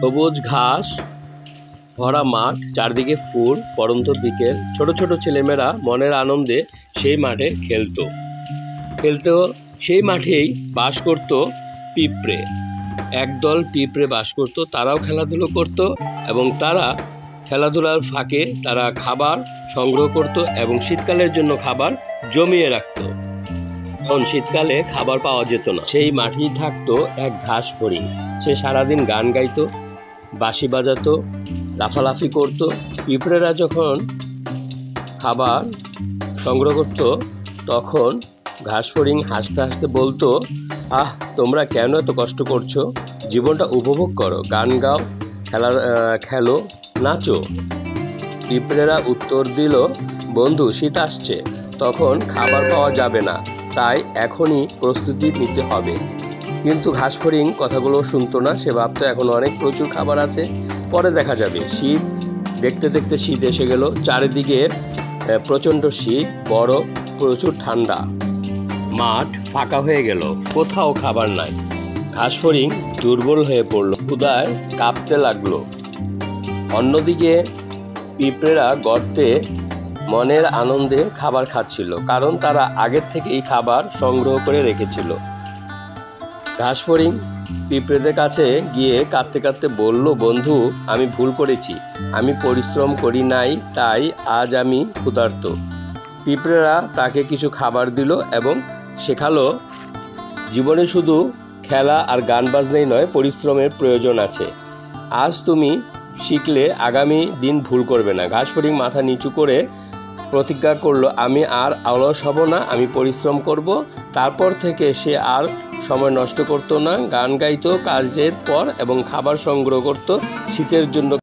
সবুজ ঘাস ভরা মাঠ, চারদিকে ফুল, পড়ন্ত বিকেল। ছোট ছোট ছেলেমেয়েরা মনের আনন্দে সেই মাঠে খেলতো। সেই মাঠেই বাস করত পিঁপড়ে। একদল পিঁপড়ে বাস করত, তারাও খেলাধুলো করত এবং তারা খেলাধুলার ফাঁকে তারা খাবার সংগ্রহ করত এবং শীতকালের জন্য খাবার জমিয়ে রাখত। কারণ শীতকালে খাবার পাওয়া যেত না। সেই মাঠেই থাকতো এক ঘাস হরিণ। সে সারাদিন গান গাইতো, বাঁশি বাজাতো, লাফালাফি করত। পিঁপড়েরা যখন খাবার সংগ্রহ করত তখন ঘাস হরিণ হাসতে হাসতে বলতো, আহ, তোমরা কেন এত কষ্ট করছো? জীবনটা উপভোগ করো, গান গাও, খেলো, নাচো। পিঁপড়েরা উত্তর দিল, বন্ধু, শীত আসছে, তখন খাবার পাওয়া যাবে না, তাই এখনই প্রস্তুতি নিতে হবে। কিন্তু ঘাস হরিণ কথাগুলো শুনতো না। সে ভাবতো এখন অনেক প্রচুর খাবার আছে, পরে দেখা যাবে। শীত দেখতে দেখতে শীত এসে গেল। চারিদিকে প্রচণ্ড শীত, বরফ, প্রচুর ঠান্ডা। মাঠ ফাঁকা হয়ে গেল, কোথাও খাবার নাই। ঘাস হরিণ দুর্বল হয়ে পড়ল, ক্ষুধায় কাঁপতে লাগলো। অন্যদিকে পিঁপড়েরা গর্তে মনের আনন্দে খাবার খাচ্ছিল, কারণ তারা আগের থেকেই খাবার সংগ্রহ করে রেখেছিল। ঘাস হরিণ পিঁপড়েদের কাছে গিয়ে কাঁদতে কাঁদতে বলল, বন্ধু, আমি ভুল করেছি, আমি পরিশ্রম করি নাই, তাই আজ আমি ক্ষুধার্ত। পিঁপড়েরা তাকে কিছু খাবার দিল এবং শেখালো, জীবনে শুধু খেলা আর গান বাজনাই নয়, পরিশ্রমের প্রয়োজন আছে। আজ তুমি শিখলে আগামী দিন ভুল করবে না। ঘাস হরিণ মাথা নিচু করে প্রতিজ্ঞা করলো, আমি আর অলস হব না, আমি পরিশ্রম করব। তারপর থেকে সে আর সময় নষ্ট করতো না, গান গাইতো কাজের পর এবং খাবার সংগ্রহ করত শীতের জন্য।